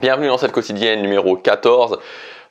Bienvenue dans cette quotidienne numéro 14.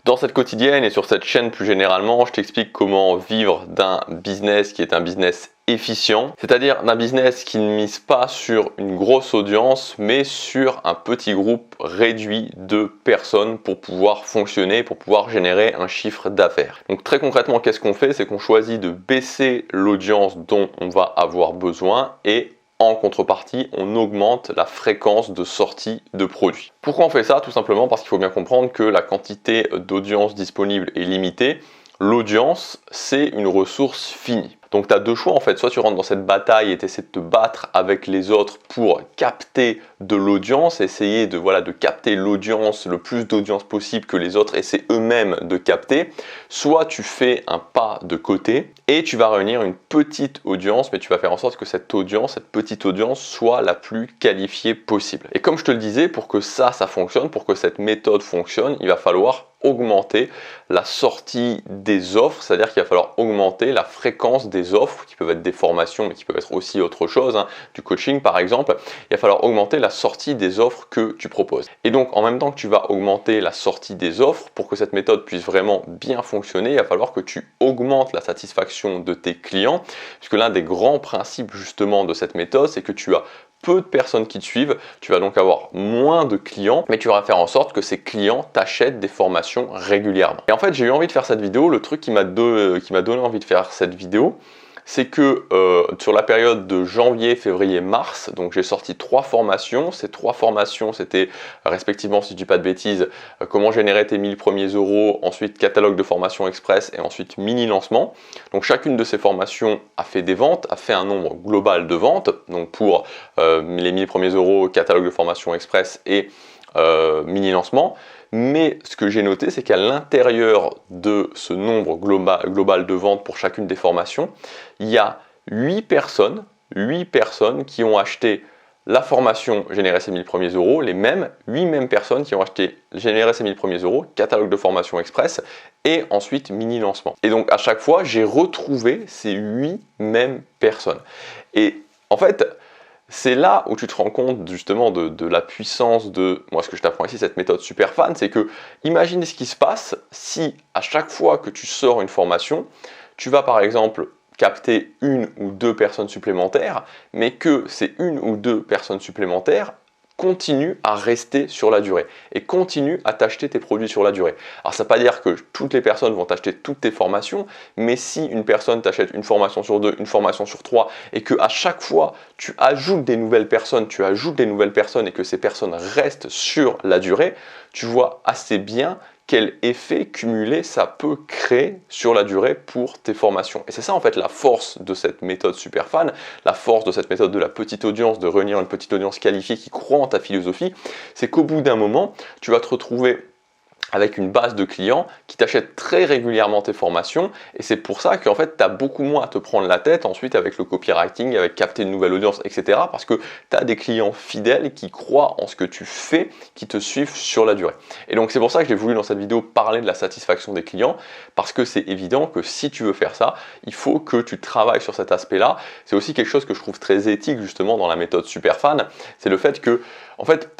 Dans cette quotidienne et sur cette chaîne plus généralement, je t'explique comment vivre d'un business qui est un business efficient, c'est-à-dire d'un business qui ne mise pas sur une grosse audience, mais sur un petit groupe réduit de personnes pour pouvoir fonctionner, pour pouvoir générer un chiffre d'affaires. Donc très concrètement, qu'est-ce qu'on fait? C'est qu'on choisit de baisser l'audience dont on va avoir besoin et en contrepartie, on augmente la fréquence de sortie de produits. Pourquoi on fait ça? Tout simplement parce qu'il faut bien comprendre que la quantité d'audience disponible est limitée. L'audience, c'est une ressource finie. Donc tu as deux choix en fait, soit tu rentres dans cette bataille et tu essaies de te battre avec les autres pour capter de l'audience, essayer de capter l'audience, le plus d'audience possible que les autres essaient eux-mêmes de capter, soit tu fais un pas de côté et tu vas réunir une petite audience, mais tu vas faire en sorte que cette audience, cette petite audience soit la plus qualifiée possible. Et comme je te le disais, pour que ça fonctionne, pour que cette méthode fonctionne, il va falloir augmenter la sortie des offres, c'est-à-dire qu'il va falloir augmenter la fréquence des offres, qui peuvent être des formations, mais qui peuvent être aussi autre chose, du coaching par exemple. Il va falloir augmenter la sortie des offres que tu proposes. Et donc en même temps que tu vas augmenter la sortie des offres, pour que cette méthode puisse vraiment bien fonctionner, il va falloir que tu augmentes la satisfaction de tes clients, puisque l'un des grands principes justement de cette méthode, c'est que tu as peu de personnes qui te suivent, tu vas donc avoir moins de clients, mais tu vas faire en sorte que ces clients t'achètent des formations régulièrement. Et en fait, j'ai eu envie de faire cette vidéo. Le truc qui m'a donné envie de faire cette vidéo, c'est que sur la période de janvier, février, mars, donc j'ai sorti 3 formations. Ces 3 formations, c'était respectivement, si je dis pas de bêtises, comment générer tes 1000 premiers euros, ensuite catalogue de formation express et ensuite mini lancement. Donc chacune de ces formations a fait des ventes, a fait un nombre global de ventes. Donc pour les 1000 premiers euros, catalogue de formation express et mini lancement. Mais ce que j'ai noté, c'est qu'à l'intérieur de ce nombre global de ventes pour chacune des formations, il y a 8 personnes qui ont acheté la formation Générer ses 1000 premiers euros, les 8 mêmes personnes qui ont acheté Générer ses 1000 premiers euros, catalogue de formation express et ensuite mini lancement. Et donc à chaque fois, j'ai retrouvé ces 8 mêmes personnes. Et en fait, c'est là où tu te rends compte justement de la puissance de, moi ce que je t'apprends ici, cette méthode super fan, c'est que imagine ce qui se passe si à chaque fois que tu sors une formation, tu vas par exemple capter 1 ou 2 personnes supplémentaires, mais que ces 1 ou 2 personnes supplémentaires continue à rester sur la durée et continue à t'acheter tes produits sur la durée. Alors ça ne veut pas dire que toutes les personnes vont t'acheter toutes tes formations, mais si une personne t'achète une formation sur 2, une formation sur 3 et que à chaque fois tu ajoutes des nouvelles personnes et que ces personnes restent sur la durée, tu vois assez bien quel effet cumulé ça peut créer sur la durée pour tes formations. Et c'est ça en fait la force de cette méthode super fan, la force de cette méthode de la petite audience, de réunir une petite audience qualifiée qui croit en ta philosophie, c'est qu'au bout d'un moment, tu vas te retrouver avec une base de clients qui t'achètent très régulièrement tes formations et c'est pour ça qu'en fait tu as beaucoup moins à te prendre la tête ensuite avec le copywriting, avec capter une nouvelle audience, etc. parce que tu as des clients fidèles qui croient en ce que tu fais, qui te suivent sur la durée. Et donc c'est pour ça que j'ai voulu dans cette vidéo parler de la satisfaction des clients parce que c'est évident que si tu veux faire ça, il faut que tu travailles sur cet aspect-là. C'est aussi quelque chose que je trouve très éthique justement dans la méthode super fan, c'est le fait que en fait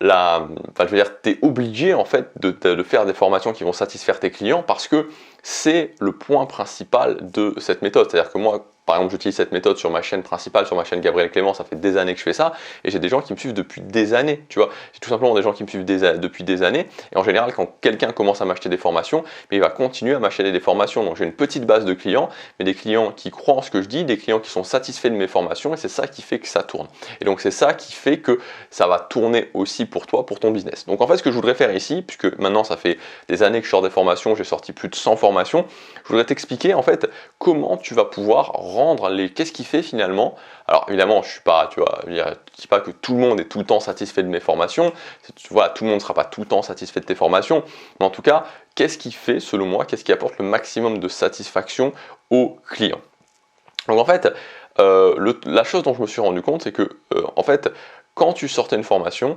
tu es obligé en fait de faire des formations qui vont satisfaire tes clients parce que c'est le point principal de cette méthode. C'est-à-dire que moi, par exemple, j'utilise cette méthode sur ma chaîne principale, sur ma chaîne Gabriel Clément, ça fait des années que je fais ça, et j'ai des gens qui me suivent depuis des années, tu vois. J'ai tout simplement des gens qui me suivent depuis des années, et en général, quand quelqu'un commence à m'acheter des formations, mais il va continuer à m'acheter des formations. Donc j'ai une petite base de clients, mais des clients qui croient en ce que je dis, des clients qui sont satisfaits de mes formations, et c'est ça qui fait que ça tourne. Et donc c'est ça qui fait que ça va tourner aussi pour toi, pour ton business. Donc en fait, ce que je voudrais faire ici, puisque maintenant ça fait des années que je sors des formations, j'ai sorti plus de 100 formations, je voudrais t'expliquer en fait comment tu vas pouvoir rendre qu'est-ce qui fait finalement. Alors évidemment, je dis pas que tout le monde est tout le temps satisfait de mes formations. Voilà, tout le monde ne sera pas tout le temps satisfait de tes formations, mais en tout cas, qu'est-ce qui fait, selon moi, qu'est-ce qui apporte le maximum de satisfaction aux clients? Donc en fait, la chose dont je me suis rendu compte, c'est que en fait, quand tu sortais une formation,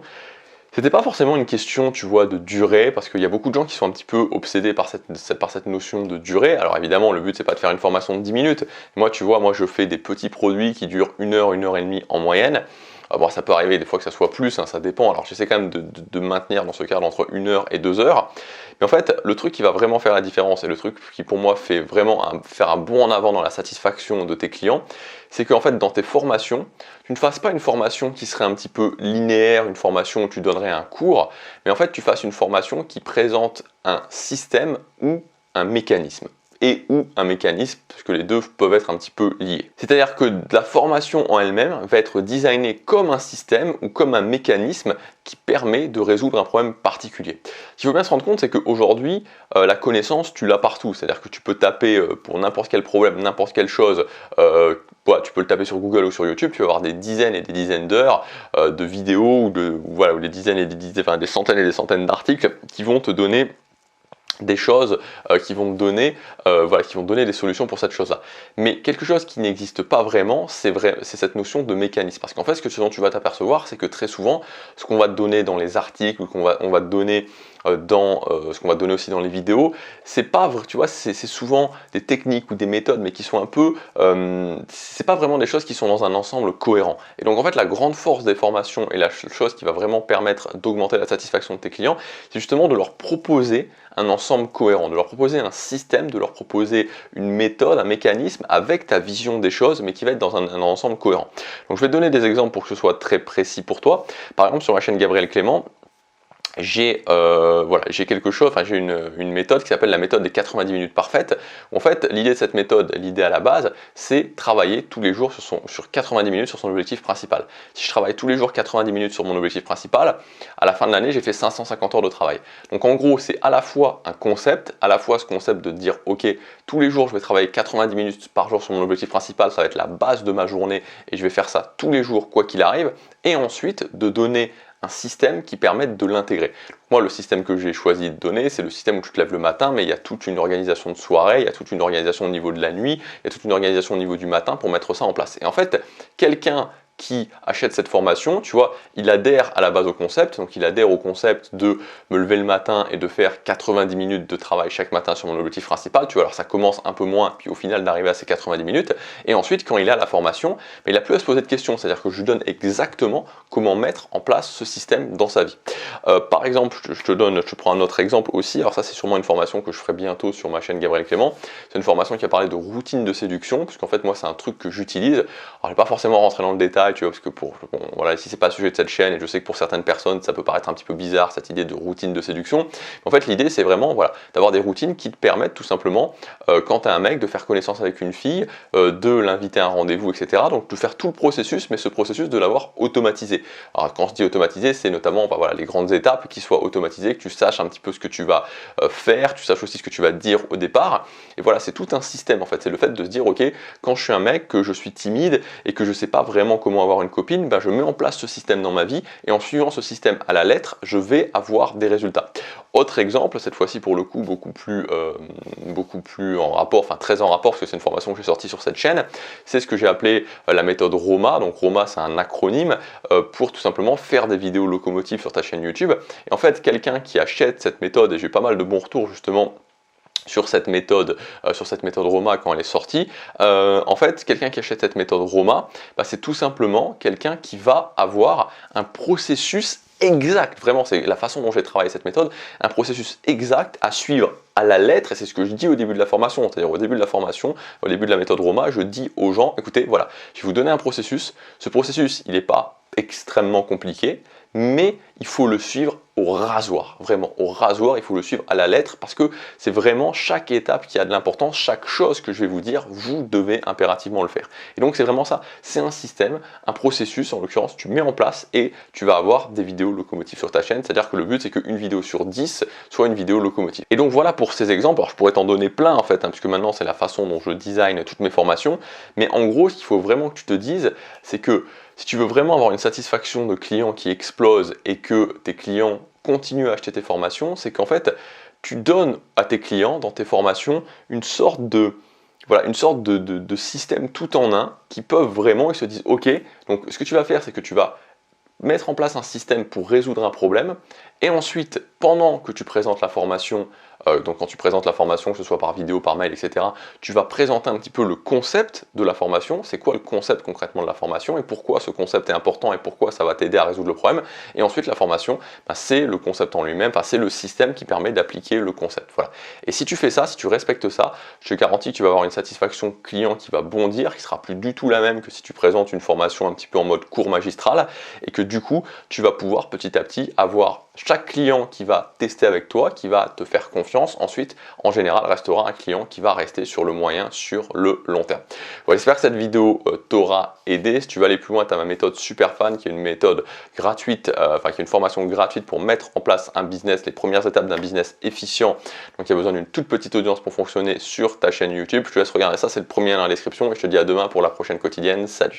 c'était pas forcément une question, tu vois, de durée, parce qu'il y a beaucoup de gens qui sont un petit peu obsédés par cette notion de durée. Alors évidemment, le but, c'est pas de faire une formation de 10 minutes. Moi, tu vois, je fais des petits produits qui durent 1 heure et demie en moyenne. Bon, ça peut arriver des fois que ça soit plus, hein, ça dépend. Alors j'essaie quand même de maintenir dans ce cadre entre 1 heure et 2 heures. Mais en fait, le truc qui va vraiment faire la différence et le truc qui pour moi fait vraiment faire un bond en avant dans la satisfaction de tes clients, c'est qu'en fait dans tes formations, tu ne fasses pas une formation qui serait un petit peu linéaire, une formation où tu donnerais un cours, mais en fait tu fasses une formation qui présente un système ou un mécanisme. Et ou un mécanisme, parce que les deux peuvent être un petit peu liés. C'est-à-dire que la formation en elle-même va être designée comme un système ou comme un mécanisme qui permet de résoudre un problème particulier. Ce qu'il faut bien se rendre compte, c'est qu'aujourd'hui, la connaissance, tu l'as partout. C'est-à-dire que tu peux taper pour n'importe quel problème, n'importe quelle chose, tu peux le taper sur Google ou sur YouTube, tu vas avoir des dizaines et des dizaines d'heures de vidéos ou des dizaines et des centaines et des centaines d'articles qui vont te donner des choses qui vont te donner, des solutions pour cette chose-là. Mais quelque chose qui n'existe pas vraiment, c'est cette notion de mécanisme. Parce qu'en fait, ce dont tu vas t'apercevoir, c'est que très souvent, ce qu'on va te donner dans les articles ou on va te donner ce qu'on va te donner aussi dans les vidéos, c'est pas, tu vois, c'est souvent des techniques ou des méthodes, mais qui sont un peu, c'est pas vraiment des choses qui sont dans un ensemble cohérent. Et donc en fait, la grande force des formations et la chose qui va vraiment permettre d'augmenter la satisfaction de tes clients, c'est justement de leur proposer un ensemble cohérent, de leur proposer un système, de leur proposer une méthode, un mécanisme avec ta vision des choses, mais qui va être dans un ensemble cohérent. Donc je vais te donner des exemples pour que ce soit très précis pour toi. Par exemple, sur la chaîne Gabriel Clément, j'ai une méthode qui s'appelle la méthode des 90 minutes parfaites. En fait, l'idée de cette méthode, l'idée à la base, c'est travailler tous les jours sur 90 minutes sur son objectif principal. Si je travaille tous les jours 90 minutes sur mon objectif principal, à la fin de l'année, j'ai fait 550 heures de travail. Donc en gros, c'est à la fois un concept, à la fois ce concept de dire, ok, tous les jours, je vais travailler 90 minutes par jour sur mon objectif principal, ça va être la base de ma journée et je vais faire ça tous les jours, quoi qu'il arrive, et ensuite de donner un système qui permette de l'intégrer. Moi, le système que j'ai choisi de donner, c'est le système où tu te lèves le matin, mais il y a toute une organisation de soirée, il y a toute une organisation au niveau de la nuit, il y a toute une organisation au niveau du matin pour mettre ça en place. Et en fait, quelqu'un qui achète cette formation, tu vois, il adhère à la base au concept, donc il adhère au concept de me lever le matin et de faire 90 minutes de travail chaque matin sur mon objectif principal, tu vois, alors ça commence un peu moins, puis au final d'arriver à ces 90 minutes, et ensuite quand il est à la formation, il n'a plus à se poser de questions, c'est-à-dire que je lui donne exactement comment mettre en place ce système dans sa vie. Par exemple, je prends un autre exemple aussi, alors ça c'est sûrement une formation que je ferai bientôt sur ma chaîne Gabriel Clément, c'est une formation qui a parlé de routine de séduction, parce qu'en fait moi c'est un truc que j'utilise, alors je ne vais pas forcément rentrer dans le détail, tu vois, parce que si c'est pas le sujet de cette chaîne, et je sais que pour certaines personnes ça peut paraître un petit peu bizarre cette idée de routine de séduction, mais en fait l'idée c'est vraiment d'avoir des routines qui te permettent tout simplement, quand tu as un mec, de faire connaissance avec une fille, de l'inviter à un rendez-vous, etc. Donc de faire tout le processus, mais ce processus de l'avoir automatisé. Alors quand je dis automatisé, c'est notamment les grandes étapes qui soient automatisées, que tu saches un petit peu ce que tu vas faire, tu saches aussi ce que tu vas dire au départ, et voilà, c'est tout un système en fait, c'est le fait de se dire ok, quand je suis un mec, que je suis timide et que je sais pas vraiment comment avoir une copine, je mets en place ce système dans ma vie et en suivant ce système à la lettre, je vais avoir des résultats. Autre exemple, cette fois-ci pour le coup beaucoup plus en rapport, enfin très en rapport parce que c'est une formation que j'ai sortie sur cette chaîne, c'est ce que j'ai appelé la méthode ROMA. Donc ROMA c'est un acronyme pour tout simplement faire des vidéos locomotives sur ta chaîne YouTube. Et en fait quelqu'un qui achète cette méthode, et j'ai eu pas mal de bons retours justement sur cette méthode ROMA quand elle est sortie, en fait quelqu'un qui achète cette méthode ROMA, c'est tout simplement quelqu'un qui va avoir un processus exact, vraiment c'est la façon dont j'ai travaillé cette méthode, un processus exact à suivre à la lettre, et c'est ce que je dis au début de la formation, c'est-à-dire au début de la formation, au début de la méthode ROMA, je dis aux gens, écoutez, voilà, je vais vous donner un processus, ce processus il n'est pas extrêmement compliqué, mais il faut le suivre au rasoir, vraiment au rasoir, il faut le suivre à la lettre parce que c'est vraiment chaque étape qui a de l'importance, chaque chose que je vais vous dire, vous devez impérativement le faire. Et donc c'est vraiment ça, c'est un système, un processus en l'occurrence, tu mets en place et tu vas avoir des vidéos locomotives sur ta chaîne, c'est-à-dire que le but c'est qu'une vidéo sur 10 soit une vidéo locomotive. Et donc voilà pour ces exemples, alors je pourrais t'en donner plein en fait, puisque maintenant c'est la façon dont je design toutes mes formations, mais en gros ce qu'il faut vraiment que tu te dises, c'est que si tu veux vraiment avoir une satisfaction de client qui explose et que tes clients continuent à acheter tes formations, c'est qu'en fait, tu donnes à tes clients dans tes formations une sorte de système tout en un qui peuvent vraiment, ils se disent ok, donc ce que tu vas faire, c'est que tu vas mettre en place un système pour résoudre un problème et ensuite pendant que tu présentes la formation, donc quand tu présentes la formation, que ce soit par vidéo, par mail, etc., tu vas présenter un petit peu le concept de la formation. C'est quoi le concept concrètement de la formation et pourquoi ce concept est important et pourquoi ça va t'aider à résoudre le problème. Et ensuite, la formation, c'est le concept en lui-même, c'est le système qui permet d'appliquer le concept. Voilà. Et si tu fais ça, si tu respectes ça, je te garantis que tu vas avoir une satisfaction client qui va bondir, qui sera plus du tout la même que si tu présentes une formation un petit peu en mode cours magistral, et que du coup, tu vas pouvoir petit à petit avoir chaque client qui va tester avec toi, qui va te faire confiance, ensuite, en général, restera un client qui va rester sur le moyen, sur le long terme. Voilà, j'espère que cette vidéo t'aura aidé. Si tu veux aller plus loin, tu as ma méthode Superfan, qui est une méthode gratuite, qui est une formation gratuite pour mettre en place un business, les premières étapes d'un business efficient. Donc, il y a besoin d'une toute petite audience pour fonctionner sur ta chaîne YouTube. Je te laisse regarder ça, c'est le premier lien dans la description et je te dis à demain pour la prochaine quotidienne. Salut!